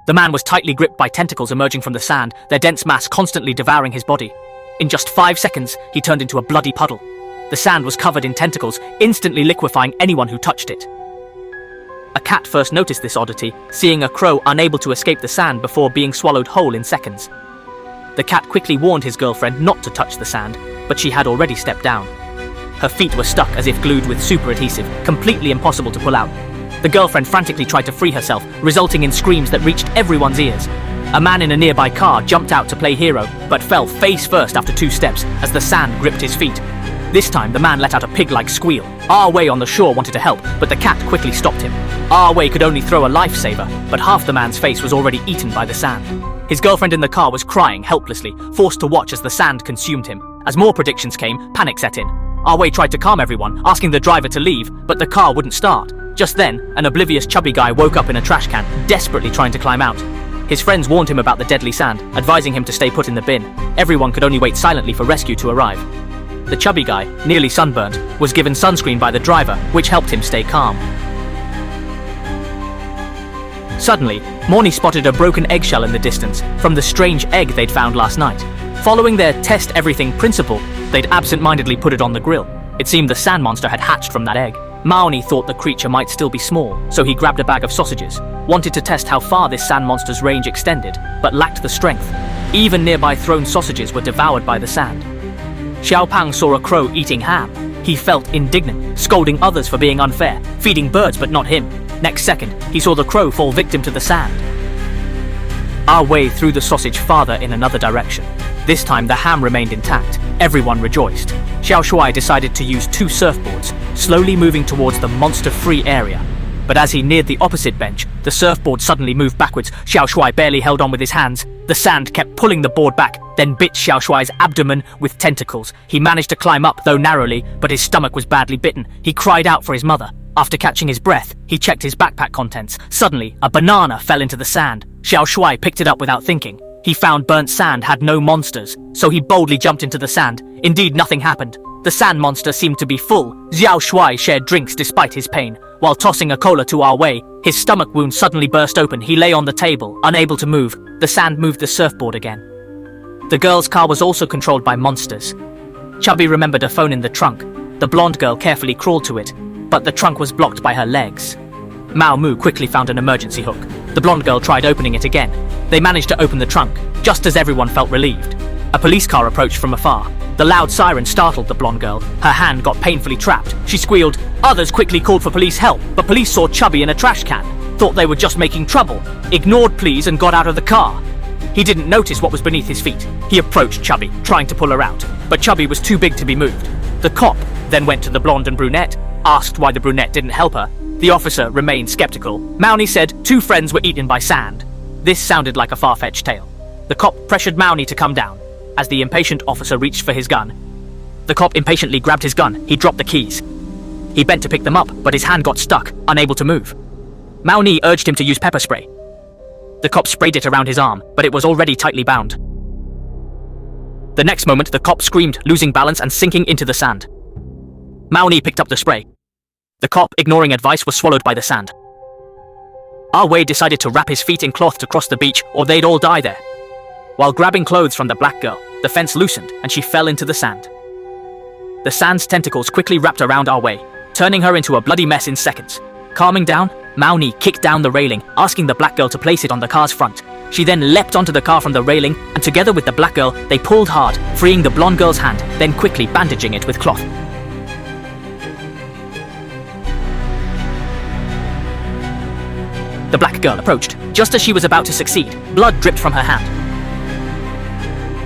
The man was tightly gripped by tentacles emerging from the sand, their dense mass constantly devouring his body. In just 5 seconds, he turned into a bloody puddle. The sand was covered in tentacles, instantly liquefying anyone who touched it. A cat first noticed this oddity, seeing a crow unable to escape the sand before being swallowed whole in seconds. The cat quickly warned his girlfriend not to touch the sand, but she had already stepped down. Her feet were stuck as if glued with super adhesive, completely impossible to pull out. The girlfriend frantically tried to free herself, resulting in screams that reached everyone's ears. A man in a nearby car jumped out to play hero, but fell face first after 2 steps as the sand gripped his feet. This time, the man let out a pig-like squeal. Ah Wei on the shore wanted to help, but the cat quickly stopped him. Ah Wei could only throw a lifesaver, but half the man's face was already eaten by the sand. His girlfriend in the car was crying helplessly, forced to watch as the sand consumed him. As more predictions came, panic set in. Ah Wei tried to calm everyone, asking the driver to leave, but the car wouldn't start. Just then, an oblivious chubby guy woke up in a trash can, desperately trying to climb out. His friends warned him about the deadly sand, advising him to stay put in the bin. Everyone could only wait silently for rescue to arrive. The chubby guy, nearly sunburnt, was given sunscreen by the driver, which helped him stay calm. Suddenly, Morny spotted a broken eggshell in the distance from the strange egg they'd found last night. Following their test everything principle, they'd absent-mindedly put it on the grill. It seemed the sand monster had hatched from that egg. Maoni thought the creature might still be small, so he grabbed a bag of sausages, wanted to test how far this sand monster's range extended, but lacked the strength. Even nearby thrown sausages were devoured by the sand. Xiaopang saw a crow eating ham. He felt indignant, scolding others for being unfair, feeding birds but not him. Next second, he saw the crow fall victim to the sand. Ah Wei threw the sausage farther in another direction. This time the ham remained intact. Everyone rejoiced. Xiao Shuai decided to use 2 surfboards, slowly moving towards the monster-free area. But as he neared the opposite bench, the surfboard suddenly moved backwards. Xiao Shuai barely held on with his hands. The sand kept pulling the board back, then bit Xiao Shuai's abdomen with tentacles. He managed to climb up, though narrowly, but his stomach was badly bitten. He cried out for his mother. After catching his breath, he checked his backpack contents. Suddenly, a banana fell into the sand. Xiao Shuai picked it up without thinking. He found burnt sand had no monsters, so he boldly jumped into the sand. Indeed, nothing happened. The sand monster seemed to be full. Xiao Shuai shared drinks despite his pain. While tossing a cola to Ah Wei, his stomach wound suddenly burst open. He lay on the table, unable to move. The sand moved the surfboard again. The girl's car was also controlled by monsters. Chubby remembered a phone in the trunk. The blonde girl carefully crawled to it, but the trunk was blocked by her legs. Mao Mu quickly found an emergency hook. The blonde girl tried opening it again. They managed to open the trunk, just as everyone felt relieved. A police car approached from afar. The loud siren startled the blonde girl. Her hand got painfully trapped. She squealed. Others quickly called for police help, but police saw Chubby in a trash can, thought they were just making trouble, ignored pleas and got out of the car. He didn't notice what was beneath his feet. He approached Chubby, trying to pull her out, but Chubby was too big to be moved. The cop then went to the blonde and brunette, asked why the brunette didn't help her. The officer remained skeptical. Maoni said 2 friends were eaten by sand. This sounded like a far-fetched tale. The cop pressured Maoni to come down. As the impatient officer reached for his gun, the cop impatiently grabbed his gun. He dropped the keys. He bent to pick them up, but his hand got stuck, unable to move. Maoni urged him to use pepper spray. The cop sprayed it around his arm, but it was already tightly bound. The next moment, the cop screamed, losing balance and sinking into the sand. Maoni picked up the spray. The cop, ignoring advice, was swallowed by the sand. Ah Wei decided to wrap his feet in cloth to cross the beach, or they'd all die there. While grabbing clothes from the black girl, the fence loosened and she fell into the sand. The sand's tentacles quickly wrapped around Ah Wei, turning her into a bloody mess in seconds. Calming down, Maoni kicked down the railing, asking the black girl to place it on the car's front. She then leapt onto the car from the railing, and together with the black girl, they pulled hard, freeing the blonde girl's hand, then quickly bandaging it with cloth. The black girl approached. Just as she was about to succeed, blood dripped from her hand.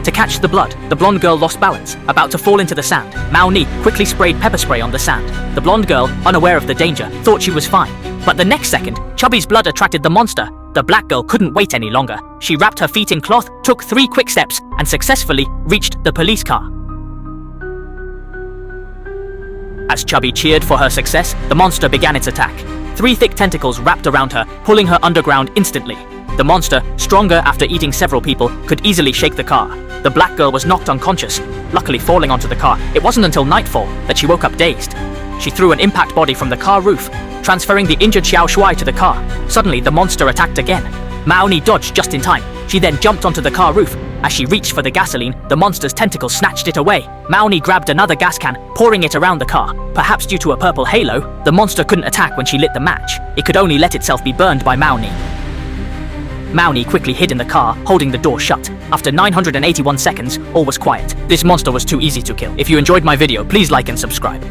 To catch the blood, the blonde girl lost balance, about to fall into the sand. Mao Ni quickly sprayed pepper spray on the sand. The blonde girl, unaware of the danger, thought she was fine. But the next second, Chubby's blood attracted the monster. The black girl couldn't wait any longer. She wrapped her feet in cloth, took 3 quick steps, and successfully reached the police car. As Chubby cheered for her success, the monster began its attack. 3 thick tentacles wrapped around her, pulling her underground instantly. The monster, stronger after eating several people, could easily shake the car. The black girl was knocked unconscious, luckily falling onto the car. It wasn't until nightfall that she woke up dazed. She threw an impact body from the car roof, transferring the injured Xiao Shuai to the car. Suddenly, the monster attacked again. Maoni dodged just in time. She then jumped onto the car roof. As she reached for the gasoline, the monster's tentacle snatched it away. Maoni grabbed another gas can, pouring it around the car. Perhaps due to a purple halo, the monster couldn't attack when she lit the match. It could only let itself be burned by Maoni. Maoni quickly hid in the car, holding the door shut. After 981 seconds, all was quiet. This monster was too easy to kill. If you enjoyed my video, please like and subscribe.